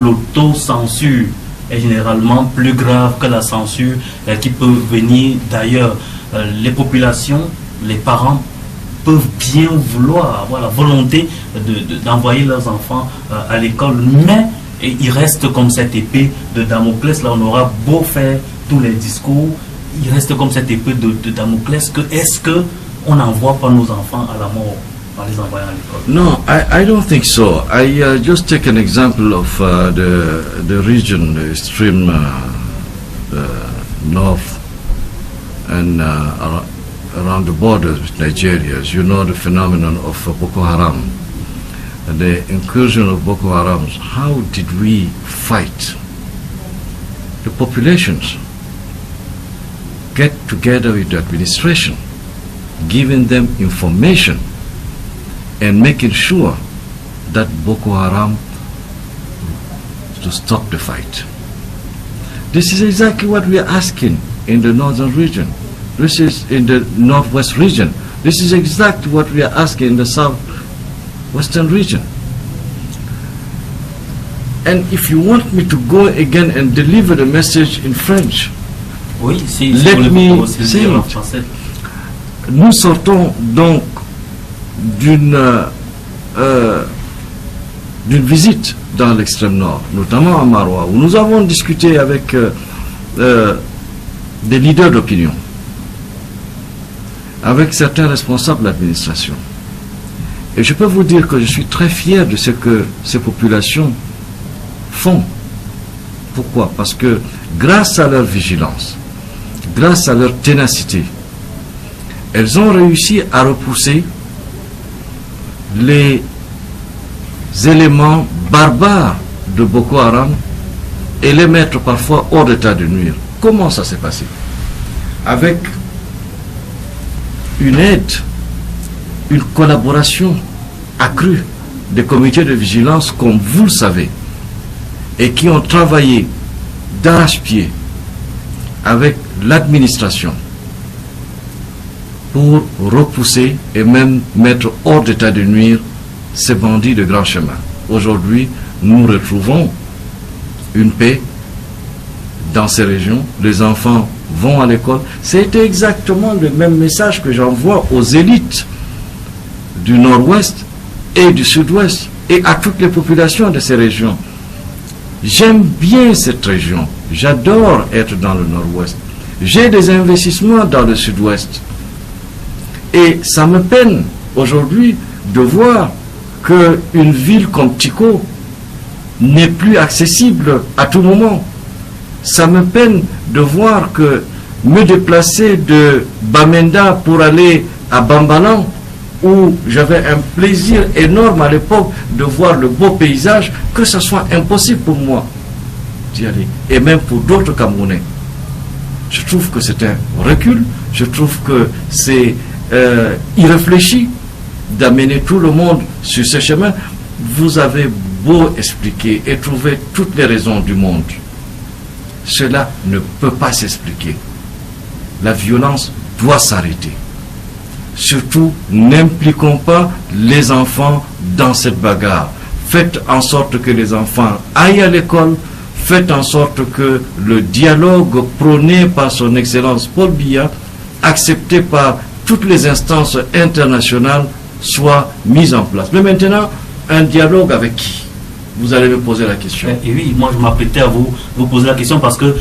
L'autocensure est généralement plus grave que la censure qui peut venir d'ailleurs. Les populations, les parents peuvent bien vouloir avoir la volonté d'envoyer leurs enfants à l'école, mais il reste comme cette épée de Damoclès. Là, on aura beau faire tous les discours, il reste comme cette épée de Damoclès. Est-ce qu'on n'envoie pas nos enfants à la mort en les envoyant à l'école? No, I don't think so. I just take an example of the region, the extreme north and around the borders with Nigeria. As you know, the phenomenon of Boko Haram, the incursion of Boko Haram. How did we fight? The populations get together with the administration, giving them information and making sure that Boko Haram to stop the fight. This is exactly what we are asking in the northern region. This is in the northwest region. This is exactly what we are asking in the southwestern region. And if you want me to go again and deliver the message in French, oui, let me say it. Nous sortons donc d'une visite dans l'extrême nord, notamment à Maroua, où nous avons discuté avec des leaders d'opinion, avec certains responsables de l'administration. Et je peux vous dire que je suis très fier de ce que ces populations font. Pourquoi? Parce que grâce à leur vigilance, grâce à leur ténacité, elles ont réussi à repousser les éléments barbares de Boko Haram et les mettre parfois hors d'état de nuire. Comment ça s'est passé? Avec une aide, une collaboration accrue des comités de vigilance, comme vous le savez, et qui ont travaillé d'arrache-pied avec l'administration pour repousser et même mettre hors d'état de nuire ces bandits de grand chemin. Aujourd'hui, nous retrouvons une paix dans ces régions. Les enfants vont à l'école. C'était exactement le même message que j'envoie aux élites du nord-ouest et du sud-ouest et à toutes les populations de ces régions. J'aime bien cette région. J'adore être dans le nord-ouest. J'ai des investissements dans le sud-ouest. Et ça me peine aujourd'hui de voir qu'une ville comme Tiko n'est plus accessible à tout moment. Ça me peine de voir que me déplacer de Bamenda pour aller à Bambalan, où j'avais un plaisir énorme à l'époque de voir le beau paysage, que ce soit impossible pour moi d'y aller. Et même pour d'autres Camerounais. Je trouve que c'est un recul, je trouve que c'est irréfléchi d'amener tout le monde sur ce chemin. Vous avez beau expliquer et trouver toutes les raisons du monde, cela ne peut pas s'expliquer. La violence doit s'arrêter. Surtout, n'impliquons pas les enfants dans cette bagarre. Faites en sorte que les enfants aillent à l'école. Faites en sorte que le dialogue prôné par son Excellence Paul Biya, accepté par toutes les instances internationales, soit mis en place. Mais maintenant, un dialogue avec qui? Vous allez me poser la question. Et oui, moi je m'apprêtais à vous poser la question parce que